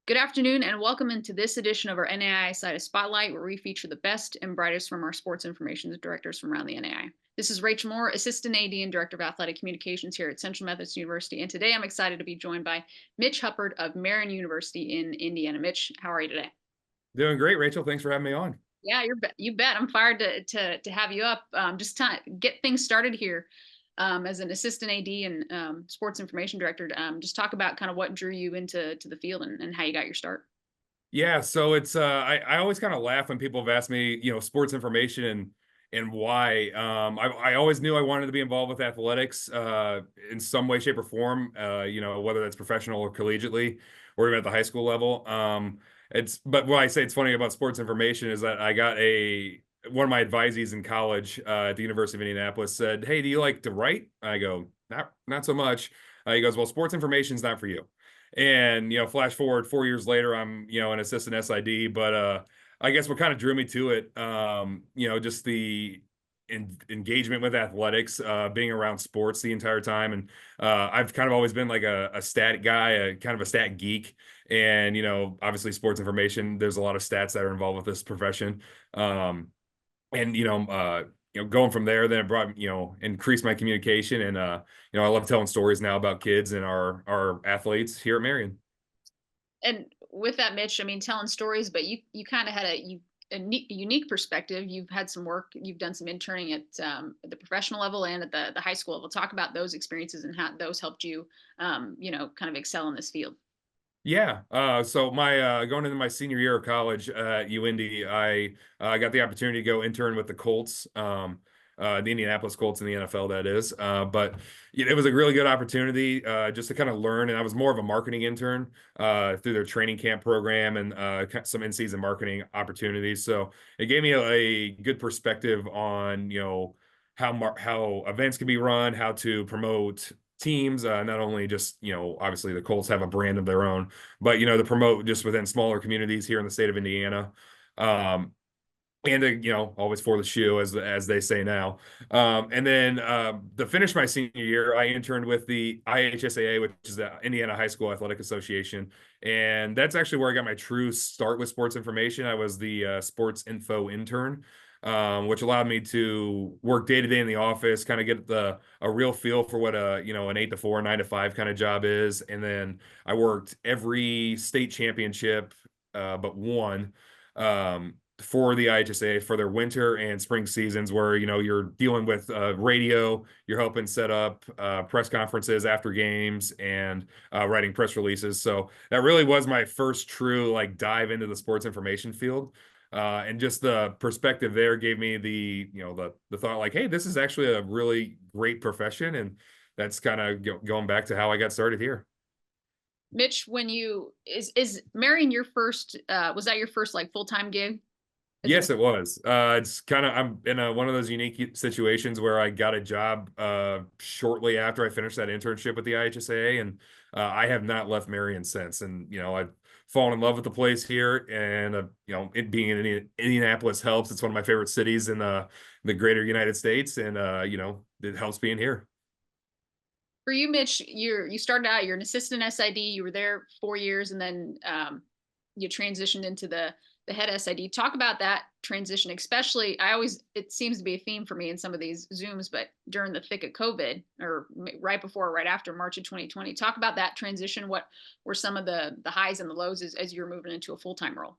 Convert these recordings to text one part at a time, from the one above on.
Good afternoon and welcome into this edition of our NAIA-SIDA Spotlight, where we feature the best and brightest from our sports information directors from around the NAIA. This is Rachel Moore, Assistant AD and Director of Athletic Communications here at Central Methodist University, and today I'm excited to be joined by Mitch Huppert of Marian University in Indiana. Mitch, how are you today? Doing great, Rachel. Thanks for having me on. Yeah, you bet. I'm fired to have you up. Just to get things started here. As an assistant AD and sports information director, just talk about kind of what drew you into the field and how you got your start. Yeah, so it's I always kind of laugh when people have asked me, sports information and why. I always knew I wanted to be involved with athletics in some way, shape, or form. Whether that's professional or collegiately, or even at the high school level. But what I say it's funny about sports information is that I got one of my advisees in college at the University of Indianapolis said, "Hey, do you like to write?" I go, "Not so much." He goes, "Well, sports information is not for you." And flash forward 4 years later, I'm an assistant SID. But I guess what kind of drew me to it, just the engagement with athletics, being around sports the entire time. And I've kind of always been like a stat guy, a kind of a stat geek. And obviously sports information, there's a lot of stats that are involved with this profession. And going from there, then it brought, increased my communication. And I love telling stories now about kids and our athletes here at Marian. And with that, Mitch, I mean, telling stories, but you kind of had a unique perspective. You've had some work, you've done some interning at the professional level and at the high school level. Talk about those experiences and how those helped you, kind of excel in this field. Yeah. So my going into my senior year of college at UIndy, I got the opportunity to go intern with the Colts, the Indianapolis Colts in the NFL, that is. But it was a really good opportunity just to kind of learn. And I was more of a marketing intern through their training camp program and some in-season marketing opportunities. So it gave me a good perspective on how events can be run, how to promote teams, not only just obviously the Colts have a brand of their own, but to promote just within smaller communities here in the state of Indiana. And always for the shoe, as they say now. And then to finish my senior year, I interned with the IHSAA, which is the Indiana High School Athletic Association, and that's actually where I got my true start with sports information. I was the sports info intern, which allowed me to work day to day in the office, kind of get a real feel for what an 8 to 4, 9 to 5 kind of job is. And then I worked every state championship but one, for the IHSA for their winter and spring seasons, where you're dealing with radio, you're helping set up press conferences after games, and writing press releases. So that really was my first true like dive into the sports information field. And just the perspective there gave me the thought like, hey, this is actually a really great profession. And that's kind of going back to how I got started here. Mitch, when you is Marion your first? Was that your first like full time gig? Yes, it was. It's kind of, I'm in one of those unique situations where I got a job shortly after I finished that internship with the IHSAA, and I have not left Marion since. And I've fallen in love with the place here, and it being in Indianapolis helps. It's one of my favorite cities in the greater United States, and it helps being here. For you, Mitch, you started out, you're an assistant SID, you were there 4 years, and then you transitioned into the head SID. Talk about that transition, especially, it seems to be a theme for me in some of these Zooms, but during the thick of COVID, or right before or right after March of 2020. Talk about that transition. What were some of the highs and the lows as you're moving into a full-time role?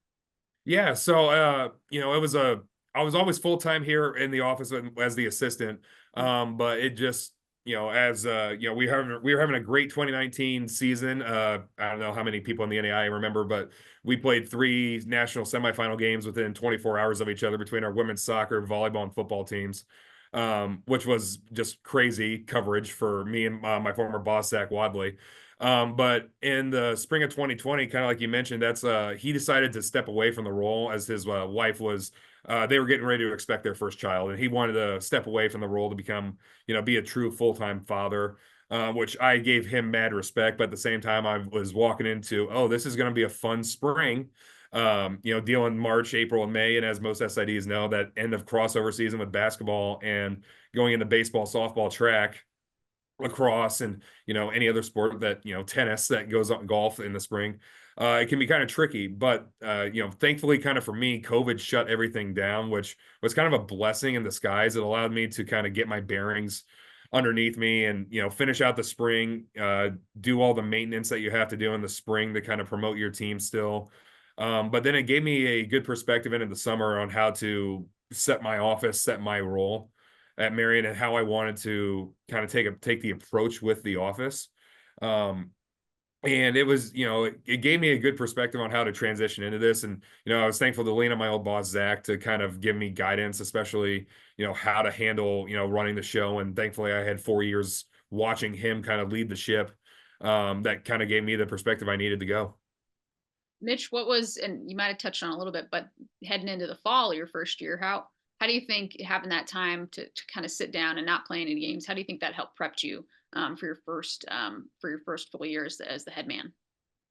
Yeah, so I was always full time here in the office as the assistant, but it just as we were having a great 2019 season. I don't know how many people in the NAIA remember, but we played 3 national semifinal games within 24 hours of each other between our women's soccer, volleyball, and football teams, which was just crazy coverage for me and my former boss, Zach Wadley. But in the spring of 2020, kind of like you mentioned, that's he decided to step away from the role as his wife was they were getting ready to expect their first child, and he wanted to step away from the role to become, be a true full-time father, which I gave him mad respect. But at the same time, I was walking into, oh, this is going to be a fun spring, dealing March, April, and May. And as most SIDs know, that end of crossover season with basketball and going into baseball, softball, track, lacrosse, and any other sport that tennis that goes on, golf in the spring. it can be kind of tricky. But thankfully, kind of for me, COVID shut everything down, which was kind of a blessing in disguise. It allowed me to kind of get my bearings underneath me and finish out the spring, do all the maintenance that you have to do in the spring to kind of promote your team still. But then it gave me a good perspective into the summer on how to set my office, set my role at Marian, and how I wanted to kind of take the approach with the office. And it was, it gave me a good perspective on how to transition into this. And, I was thankful to lean on my old boss, Zach, to kind of give me guidance, especially, how to handle, running the show. And thankfully I had 4 years watching him kind of lead the ship. That kind of gave me the perspective I needed to go. Mitch, what was, and you might have touched on a little bit, but heading into the fall, your first year, how do you think having that time to kind of sit down and not play any games, how do you think that helped prep you for your first full year as the head man?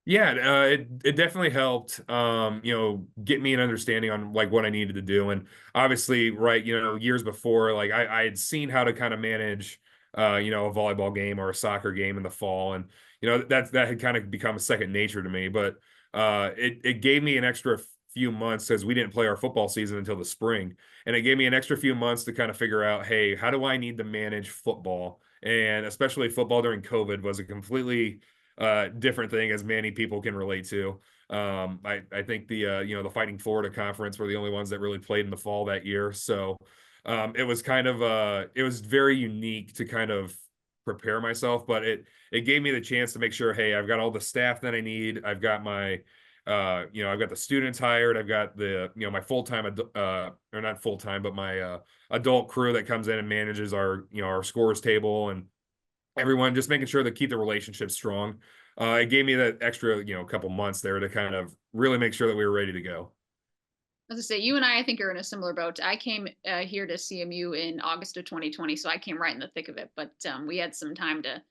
Yeah, it definitely helped, get me an understanding on like what I needed to do. And obviously, right, years before, like I had seen how to kind of manage, a volleyball game or a soccer game in the fall. And, that had kind of become a second nature to me. But it gave me an extra few months because we didn't play our football season until the spring. And it gave me an extra few months to kind of figure out, hey, how do I need to manage football? And especially football during COVID was a completely different thing, as many people can relate to. I think the Fighting Florida Conference were the only ones that really played in the fall that year. So it was kind of it was very unique to kind of prepare myself, but it gave me the chance to make sure, hey, I've got all the staff that I need. I've got my I've got the students hired. I've got the, my full-time, or not full-time, but my adult crew that comes in and manages our scores table, and everyone, just making sure to keep the relationship strong. It gave me that extra, couple months there to kind of really make sure that we were ready to go. As I say, you and I think, are in a similar boat. I came here to CMU in August of 2020, so I came right in the thick of it. But we had some time to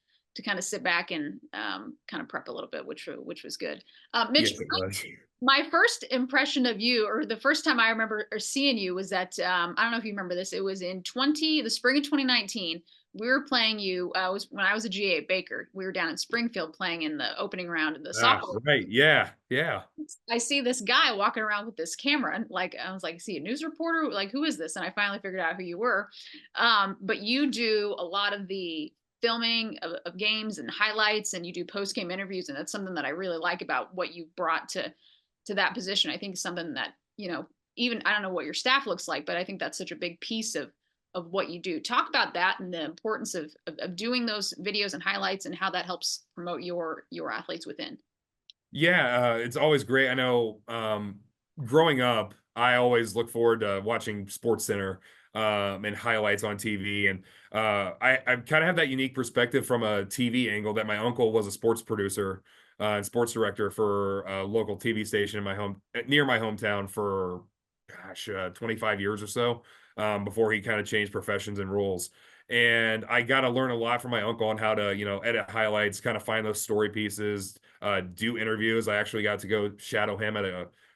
kind of sit back and kind of prep a little bit, which was good. Mitch, Yes, it was. my first impression of you, or the first time I remember seeing you, was that I don't know if you remember this. It was in the spring of 2019. We were playing you. Was when I was a GA at Baker. We were down in Springfield playing in the opening round of the softball. Right. Yeah. Yeah. I see this guy walking around with this camera, and like I was like, "See a news reporter? Like, who is this?" And I finally figured out who you were. But you do a lot of the filming of games and highlights, and you do post game interviews, and that's something that I really like about what you brought to that position. I think something that even I don't know what your staff looks like, but I think that's such a big piece of what you do. Talk about that and the importance of doing those videos and highlights, and how that helps promote your athletes within. Yeah, it's always great. I know, growing up, I always look forward to watching Sports Center and highlights on TV. And I kind of have that unique perspective from a TV angle, that my uncle was a sports producer and sports director for a local TV station in near my hometown for, gosh, 25 years or so, before he kind of changed professions and roles. And I got to learn a lot from my uncle on how to, edit highlights, kind of find those story pieces, do interviews. I actually got to go shadow him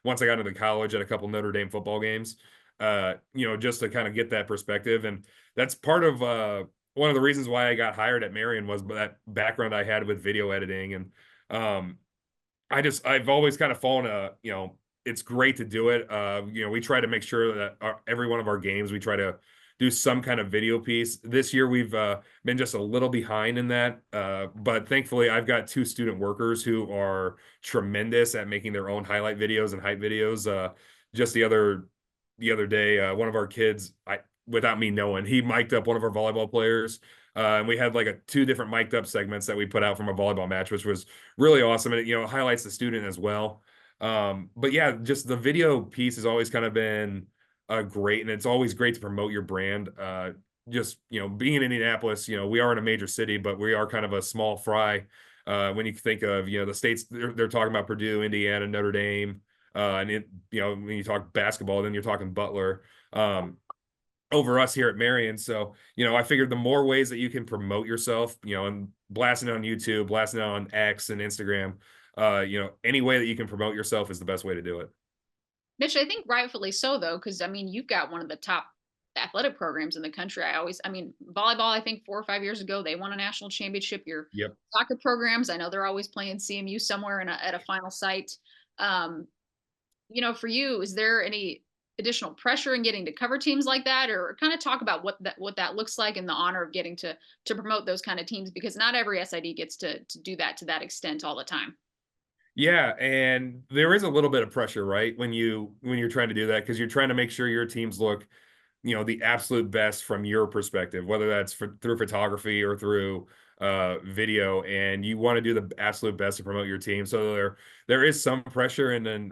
once I got into college at a couple Notre Dame football games, just to kind of get that perspective. And that's part of one of the reasons why I got hired at Marian, was that background I had with video editing. And I've always kind of fallen it's great to do it. We try to make sure that every one of our games, we try to do some kind of video piece. This year, we've been just a little behind in that. But thankfully, I've got two student workers who are tremendous at making their own highlight videos and hype videos. Just the other day, one of our kids, without me knowing, he mic'd up one of our volleyball players. And we had like two different mic'd up segments that we put out from a volleyball match, which was really awesome. And it highlights the student as well. But yeah, just the video piece has always kind of been great, and it's always great to promote your brand. Just being in Indianapolis, we are in a major city, but we are kind of a small fry when you think of the states. They're talking about Purdue, Indiana, Notre Dame, and when you talk basketball, then you're talking Butler. Over us here at Marian. So, I figured the more ways that you can promote yourself, and blasting on YouTube, blasting on X and Instagram, any way that you can promote yourself is the best way to do it. Mitch, I think rightfully so, though, because I mean, you've got one of the top athletic programs in the country. I mean, volleyball, I think 4 or 5 years ago, they won a national championship. Your Yep. soccer programs, I know they're always playing CMU somewhere at a final site. Um, for you, is there any additional pressure in getting to cover teams like that, or kind of talk about what that looks like and the honor of getting to promote those kind of teams? Because not every SID gets to do that to that extent all the time. Yeah, and there is a little bit of pressure, right? When you're trying to do that, because you're trying to make sure your teams look, the absolute best from your perspective, whether that's through photography or through video, and you want to do the absolute best to promote your team. So there is some pressure, and then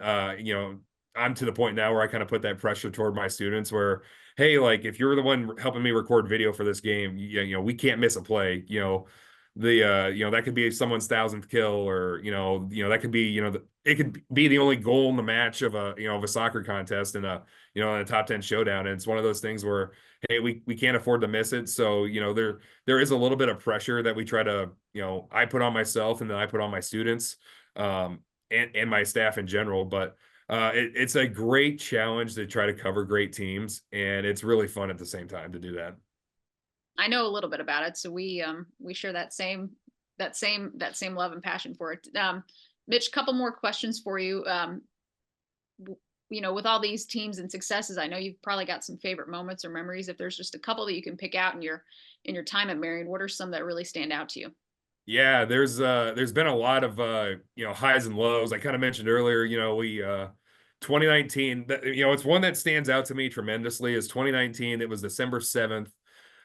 I'm to the point now where I kind of put that pressure toward my students where, hey, like if you're the one helping me record video for this game, we can't miss a play. That could be someone's 1,000th kill, or that could be it could be the only goal in the match of a soccer contest in a top 10 showdown. And it's one of those things where, hey, we can't afford to miss it. So there is a little bit of pressure that we try to I put on myself, and then I put on my students, and my staff in general. But it's a great challenge to try to cover great teams, and it's really fun at the same time to do that. I know a little bit about it, so we share that same love and passion for it. Mitch, couple more questions for you. With all these teams and successes, I know you've probably got some favorite moments or memories. If there's just a couple that you can pick out in your time at Marian, what are some that really stand out to you? Yeah, there's been a lot of highs and lows. I kind of mentioned earlier, we 2019, it's one that stands out to me tremendously is 2019. It was December 7th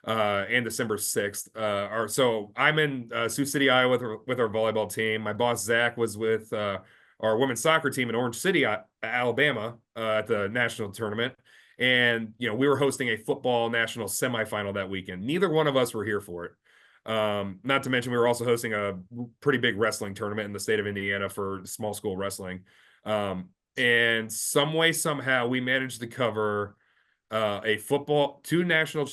and December 6th. So I'm in Sioux City, Iowa with our volleyball team. My boss Zach was with our women's soccer team in Orange City, Alabama, at the national tournament. And we were hosting a football national semifinal that weekend. Neither one of us were here for it. Not to mention we were also hosting a pretty big wrestling tournament in the state of Indiana for small school wrestling. And some way, somehow we managed to cover a football, two national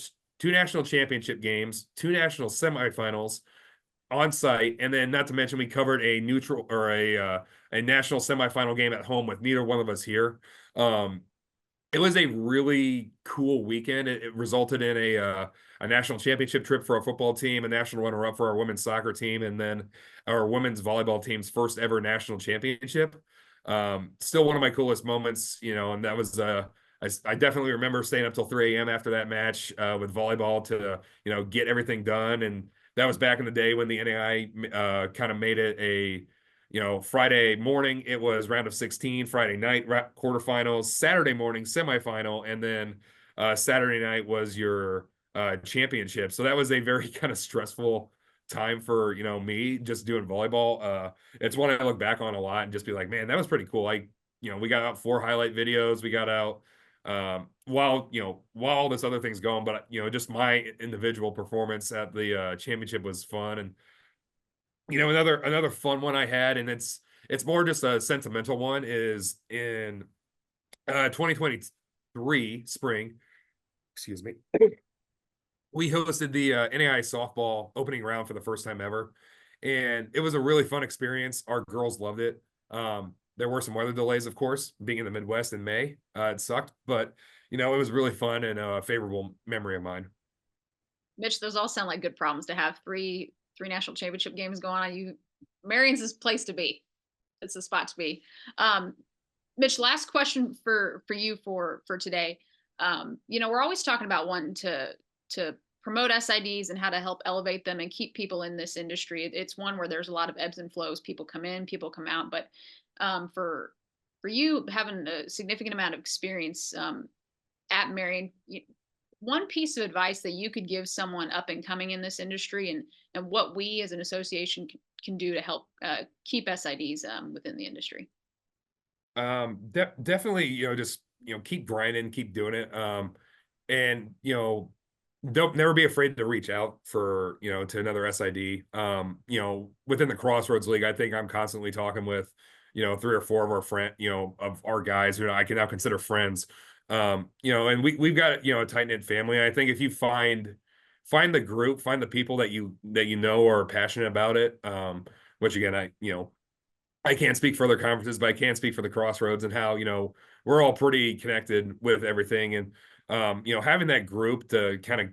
championship games, two national semifinals on site, and then not to mention we covered a neutral or a national semifinal game at home with neither one of us here. It was a really cool weekend. It resulted in a national championship trip for our football team, a national runner-up for our women's soccer team, and then our women's volleyball team's first ever national championship. Still one of my coolest moments, and that was I definitely remember staying up till 3 a.m. after that match with volleyball to get everything done. And that was back in the day when the NAI kind of made it a Friday morning it was round of 16, Friday night quarterfinals, Saturday morning semifinal, and then Saturday night was your championship. So that was a very kind of stressful time for me just doing volleyball. It's one I look back on a lot and just be like, man, that was pretty cool. We got out 4 highlight videos. We got out while all this other thing's going, but just my individual performance at the championship was fun. And another fun one I had, and it's more just a sentimental one, is in 2023 spring, excuse me, we hosted the NAI softball opening round for the first time ever, and it was a really fun experience. Our girls loved it. There were some weather delays, of course, being in the Midwest in May. It sucked, but it was really fun and a favorable memory of mine. Mitch, those all sound like good problems to have. Three national championship games going on. Marion's this place to be. It's the spot to be. Mitch, last question for you for today. We're always talking about wanting to promote SIDs and how to help elevate them and keep people in this industry. It's one where there's a lot of ebbs and flows. People come in, people come out. But for you having a significant amount of experience at Marian, one piece of advice that you could give someone up and coming in this industry, and what we as an association can do to help keep SIDs within the industry? Definitely, just keep grinding, keep doing it, and don't never be afraid to reach out for to another SID. Within the Crossroads League, I think I'm constantly talking with 3 or 4 of our guys who I can now consider friends. And we've got a tight-knit family. I think if you find the group, find the people that you know are passionate about it, which again I can't speak for other conferences, but I can speak for the Crossroads and how we're all pretty connected with everything. And having that group to kind of,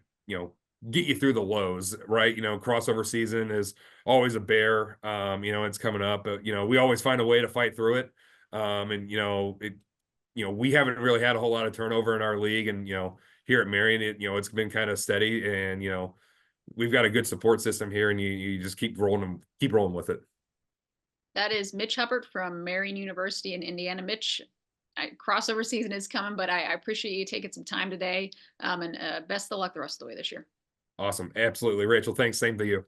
get you through the lows, right? Crossover season is always a bear. It's coming up, but we always find a way to fight through it. And we haven't really had a whole lot of turnover in our league, and here at Marian, it's been kind of steady, and we've got a good support system here, and you just keep rolling with it. That is Mitch Huppert from Marian University in Indiana. Mitch, crossover season is coming, but I appreciate you taking some time today, and best of luck the rest of the way this year. Awesome. Absolutely. Rachel, thanks. Same to you.